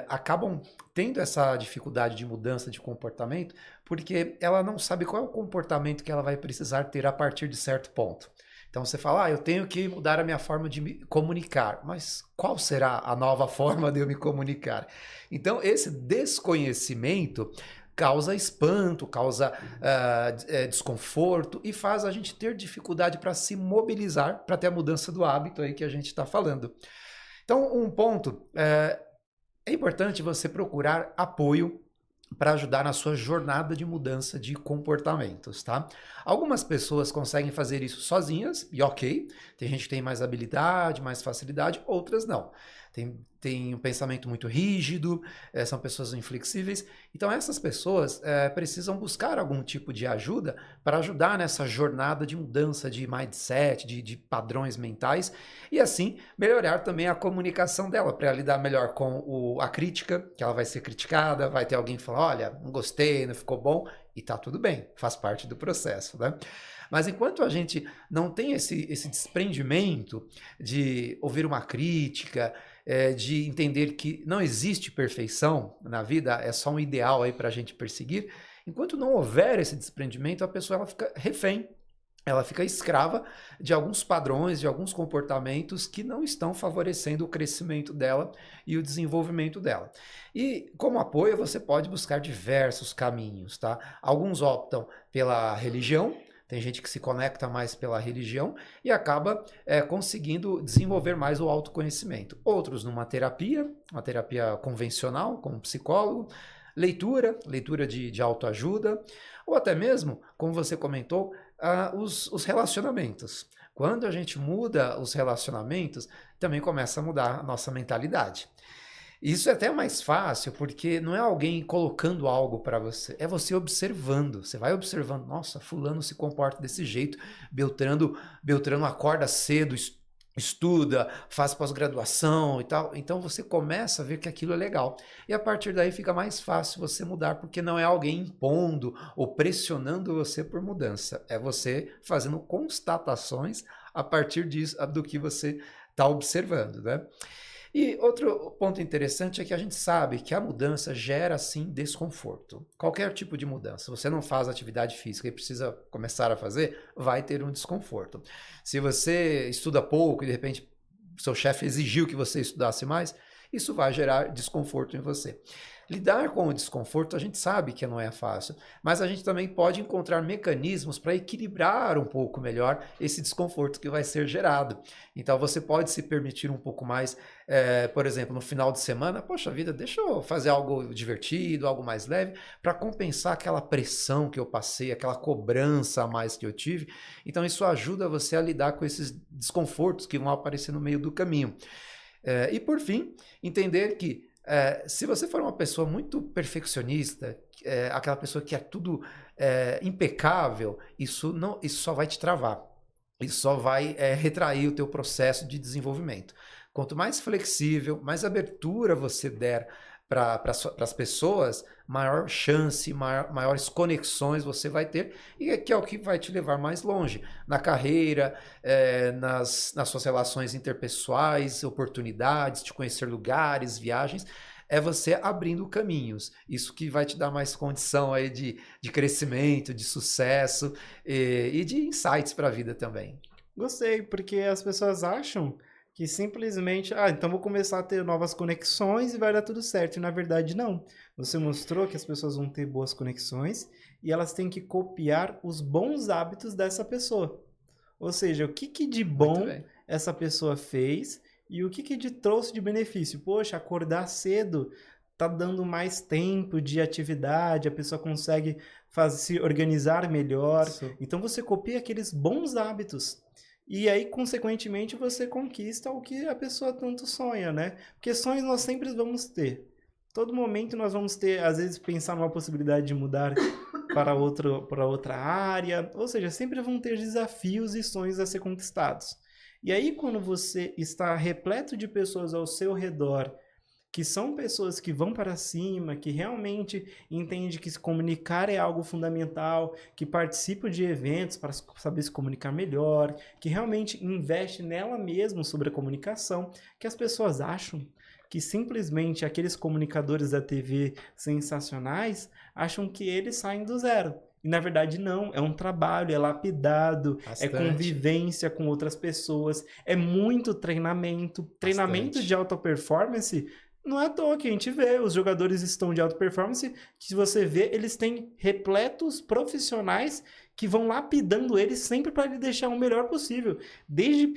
acabam tendo essa dificuldade de mudança de comportamento porque ela não sabe qual é o comportamento que ela vai precisar ter a partir de certo ponto. Então você fala, eu tenho que mudar a minha forma de me comunicar, mas qual será a nova forma de eu me comunicar? Então esse desconhecimento causa espanto, causa desconforto e faz a gente ter dificuldade para se mobilizar, para ter a mudança do hábito aí que a gente está falando. Então um ponto, é importante você procurar apoio para ajudar na sua jornada de mudança de comportamentos, tá? Algumas pessoas conseguem fazer isso sozinhas, e ok, tem gente que tem mais habilidade, mais facilidade, outras não. Tem um pensamento muito rígido, são pessoas inflexíveis, então essas pessoas precisam buscar algum tipo de ajuda para ajudar nessa jornada de mudança de mindset, de padrões mentais, e assim melhorar também a comunicação dela, para lidar melhor com a crítica, que ela vai ser criticada, vai ter alguém que fala, olha, não gostei, não ficou bom, e tá tudo bem, faz parte do processo, né? Mas enquanto a gente não tem esse desprendimento de ouvir uma crítica, de entender que não existe perfeição na vida, é só um ideal aí para a gente perseguir, enquanto não houver esse desprendimento, a pessoa ela fica refém, ela fica escrava de alguns padrões, de alguns comportamentos que não estão favorecendo o crescimento dela e o desenvolvimento dela. E como apoio, você pode buscar diversos caminhos, tá? Alguns optam pela religião, tem gente que se conecta mais pela religião e acaba conseguindo desenvolver mais o autoconhecimento. Outros numa terapia, uma terapia convencional, como psicólogo, leitura de autoajuda, ou até mesmo, como você comentou, os relacionamentos. Quando a gente muda os relacionamentos, também começa a mudar a nossa mentalidade. Isso é até mais fácil, porque não é alguém colocando algo para você, é você observando. Você vai observando, nossa, fulano se comporta desse jeito, Beltrano acorda cedo, estuda, faz pós-graduação e tal. Então você começa a ver que aquilo é legal. E a partir daí fica mais fácil você mudar, porque não é alguém impondo ou pressionando você por mudança. É você fazendo constatações a partir disso, do que você está observando, né? E outro ponto interessante é que a gente sabe que a mudança gera, sim, desconforto. Qualquer tipo de mudança. Você não faz atividade física e precisa começar a fazer, vai ter um desconforto. Se você estuda pouco e, de repente, seu chefe exigiu que você estudasse mais, isso vai gerar desconforto em você. Lidar com o desconforto, a gente sabe que não é fácil, mas a gente também pode encontrar mecanismos para equilibrar um pouco melhor esse desconforto que vai ser gerado. Então você pode se permitir um pouco mais, por exemplo, no final de semana, poxa vida, deixa eu fazer algo divertido, algo mais leve, para compensar aquela pressão que eu passei, aquela cobrança a mais que eu tive. Então isso ajuda você a lidar com esses desconfortos que vão aparecer no meio do caminho. E por fim, entender que se você for uma pessoa muito perfeccionista, aquela pessoa que é tudo impecável, isso só vai te travar. isso só vai retrair o teu processo de desenvolvimento. Quanto mais flexível, mais abertura você der para as pessoas, maior chance, maiores conexões você vai ter, e que é o que vai te levar mais longe na carreira, nas suas relações interpessoais, oportunidades de conhecer lugares, viagens. É você abrindo caminhos. Isso que vai te dar mais condição aí de crescimento, de sucesso e de insights para a vida também. Gostei, porque as pessoas acham que simplesmente, então vou começar a ter novas conexões e vai dar tudo certo. E na verdade, não. Você mostrou que as pessoas vão ter boas conexões e elas têm que copiar os bons hábitos dessa pessoa. Ou seja, o que de bom essa pessoa fez e o que de trouxe de benefício. Poxa, acordar cedo tá dando mais tempo de atividade, a pessoa consegue se organizar melhor. Isso. Então você copia aqueles bons hábitos. E aí, consequentemente, você conquista o que a pessoa tanto sonha, né? Porque sonhos nós sempre vamos ter. Todo momento nós vamos ter, às vezes, pensar numa possibilidade de mudar para outra área. Ou seja, sempre vão ter desafios e sonhos a ser conquistados. E aí, quando você está repleto de pessoas ao seu redor, que são pessoas que vão para cima, que realmente entendem que se comunicar é algo fundamental, que participam de eventos para saber se comunicar melhor, que realmente investe nela mesma sobre a comunicação, que as pessoas acham que simplesmente aqueles comunicadores da TV sensacionais acham que eles saem do zero. E na verdade não, é um trabalho, é lapidado, é convivência com outras pessoas, é muito treinamento. Treinamento de alta performance. Não é à toa que a gente vê, os jogadores estão de alta performance, que você vê, eles têm repletos profissionais que vão lapidando eles sempre para ele deixar o melhor possível. Desde o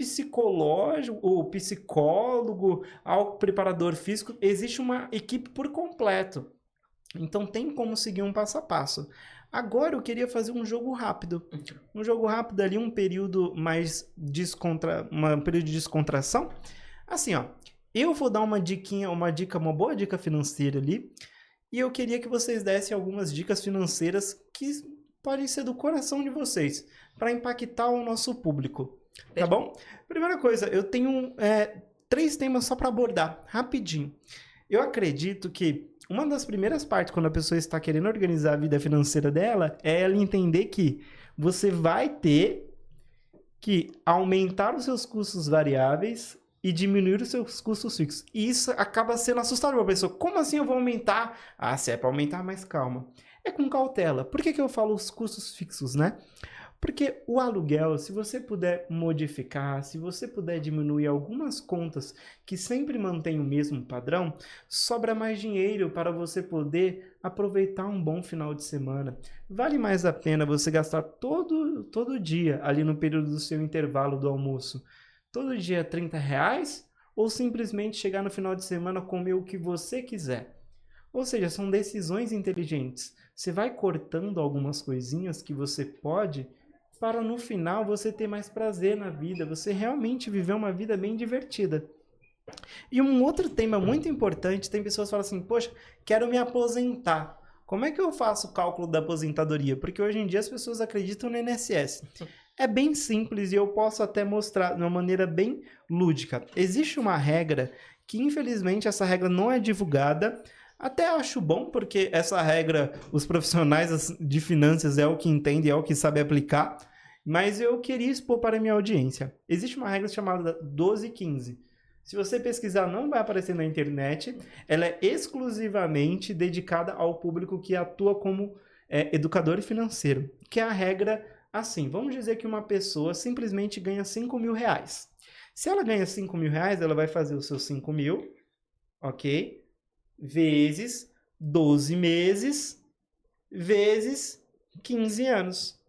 psicólogo, ao preparador físico, existe uma equipe por completo. Então tem como seguir um passo a passo. Agora eu queria fazer um jogo rápido. Um jogo rápido ali, um período mais um período de descontração. Assim, ó. Eu vou dar uma boa dica financeira ali, e eu queria que vocês dessem algumas dicas financeiras que podem ser do coração de vocês, para impactar o nosso público, tá bom? Primeira coisa, eu tenho 3 temas só para abordar, rapidinho. Eu acredito que uma das primeiras partes, quando a pessoa está querendo organizar a vida financeira dela, é ela entender que você vai ter que aumentar os seus custos variáveis e diminuir os seus custos fixos. E isso acaba sendo assustador para a pessoa. Como assim eu vou aumentar? Se é para aumentar, mais calma. É com cautela. Por que eu falo os custos fixos, né? Porque o aluguel, se você puder modificar, se você puder diminuir algumas contas que sempre mantêm o mesmo padrão, sobra mais dinheiro para você poder aproveitar um bom final de semana. Vale mais a pena você gastar todo dia ali no período do seu intervalo do almoço, todo dia R$30, ou simplesmente chegar no final de semana comer o que você quiser. Ou seja, são decisões inteligentes. Você vai cortando algumas coisinhas que você pode, para no final você ter mais prazer na vida, você realmente viver uma vida bem divertida. E um outro tema muito importante, tem pessoas que falam assim, poxa, quero me aposentar. Como é que eu faço o cálculo da aposentadoria? Porque hoje em dia as pessoas acreditam no INSS. É bem simples e eu posso até mostrar de uma maneira bem lúdica. Existe uma regra que, infelizmente, essa regra não é divulgada. Até acho bom, porque essa regra, os profissionais de finanças é o que entendem, é o que sabem aplicar. Mas eu queria expor para a minha audiência. Existe uma regra chamada 1215. Se você pesquisar, não vai aparecer na internet. Ela é exclusivamente dedicada ao público que atua como educador financeiro. Que é a regra... Assim, vamos dizer que uma pessoa simplesmente ganha R$5.000. Se ela ganha R$5.000, ela vai fazer os seus 5.000, ok? Vezes 12 meses, vezes 15 anos.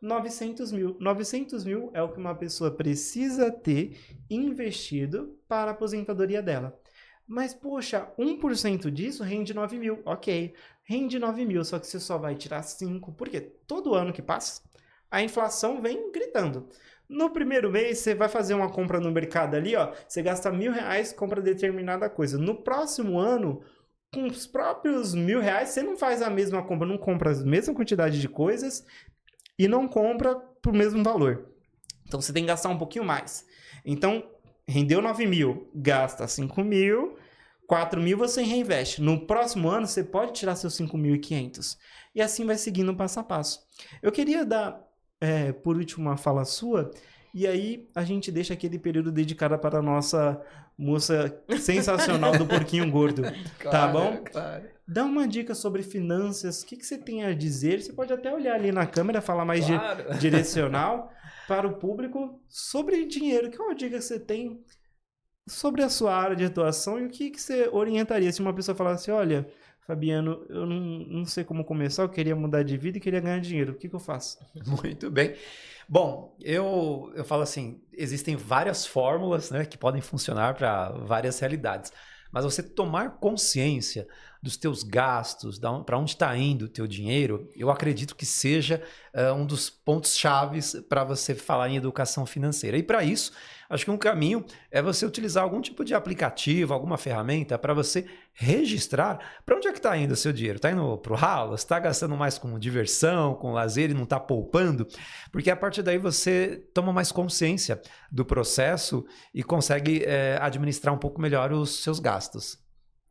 900 mil. 900 mil é o que uma pessoa precisa ter investido para a aposentadoria dela. Mas, poxa, 1% disso rende 9 mil. Ok, rende 9 mil, só que você só vai tirar 5, porque todo ano que passa, a inflação vem gritando. No primeiro mês, você vai fazer uma compra no mercado ali, ó, você gasta R$1.000, compra determinada coisa. No próximo ano, com os próprios R$1.000, você não faz a mesma compra, não compra a mesma quantidade de coisas e não compra pro mesmo valor. Então você tem que gastar um pouquinho mais. Então, rendeu 9 mil, gasta 5 mil, 4 mil você reinveste. No próximo ano, você pode tirar seus 5.500. E assim vai seguindo passo a passo. Eu queria dar, por último, uma fala sua, e aí a gente deixa aquele período dedicado para a nossa moça sensacional do Porquinho Gordo. Claro, tá bom? Claro. Dá uma dica sobre finanças, o que você tem a dizer? Você pode até olhar ali na câmera, falar mais direcional para o público sobre dinheiro. Qual a dica que você tem sobre a sua área de atuação e o que você orientaria se uma pessoa falasse, olha, Fabiano, eu não sei como começar, eu queria mudar de vida e queria ganhar dinheiro, o que eu faço? Muito bem. Bom, eu falo assim, existem várias fórmulas, né, que podem funcionar para várias realidades, mas você tomar consciência dos teus gastos, para onde está indo o teu dinheiro, eu acredito que seja um dos pontos chaves para você falar em educação financeira. E para isso, acho que um caminho é você utilizar algum tipo de aplicativo, alguma ferramenta para você registrar para onde é que está indo o seu dinheiro. Está indo para o ralo? Está gastando mais com diversão, com lazer e não está poupando? Porque a partir daí você toma mais consciência do processo e consegue administrar um pouco melhor os seus gastos.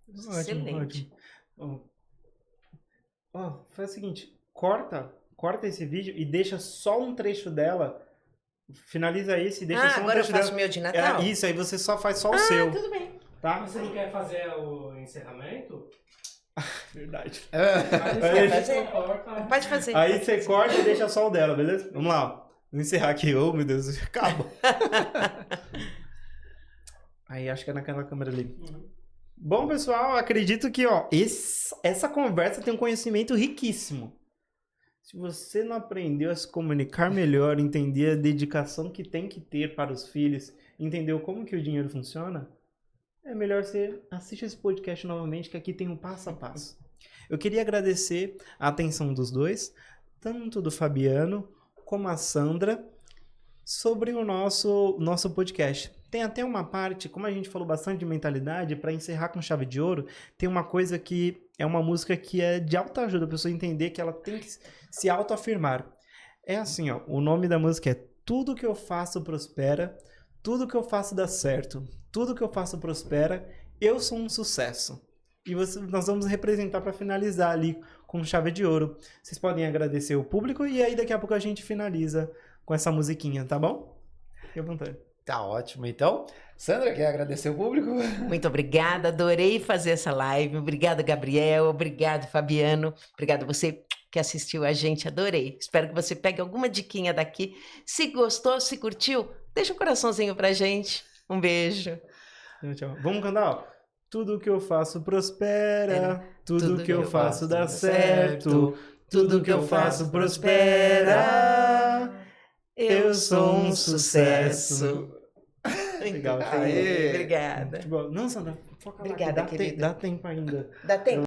Excelente. Faz o seguinte, corta esse vídeo e deixa só um trecho dela. Finaliza esse e deixa só um agora trecho eu faço dela. o meu de Natal? Isso, aí você só faz só o seu. Tudo bem. Tá? Você não quer fazer o encerramento? Verdade. Quer fazer? Pode fazer. Aí você corta e deixa só o dela, beleza? Vamos lá. Vou encerrar aqui. Oh, meu Deus, acaba. Aí acho que é naquela câmera ali. Bom, pessoal, acredito que essa conversa tem um conhecimento riquíssimo. Se você não aprendeu a se comunicar melhor, entender a dedicação que tem que ter para os filhos, entendeu como que o dinheiro funciona, é melhor você assistir esse podcast novamente, que aqui tem um passo a passo. Eu queria agradecer a atenção dos dois, tanto do Fabiano como a Sandra, sobre o nosso podcast. Tem até uma parte, como a gente falou bastante de mentalidade, para encerrar com chave de ouro, tem uma coisa que é uma música que é de autoajuda, a pessoa entender que ela tem que se autoafirmar. É assim, o nome da música é Tudo que eu faço prospera, tudo que eu faço dá certo, tudo que eu faço prospera, eu sou um sucesso. E nós vamos representar para finalizar ali com chave de ouro. Vocês podem agradecer o público e aí daqui a pouco a gente finaliza com essa musiquinha, tá bom? Fique à vontade. Tá ótimo, então. Sandra, quer agradecer o público? Muito obrigada, adorei fazer essa live. Obrigada, Gabriel. Obrigado, Fabiano. Obrigada a você que assistiu a gente, adorei. Espero que você pegue alguma diquinha daqui. Se gostou, se curtiu, deixa um coraçãozinho pra gente. Um beijo. Tchau. Vamos cantar, Tudo que eu faço prospera, tudo que eu faço dá certo, tudo que eu faço prospera, eu sou um sucesso. Legal. Obrigada. Não, Sandra, foca lá. Obrigada, querida. Dá tempo ainda. Dá tempo?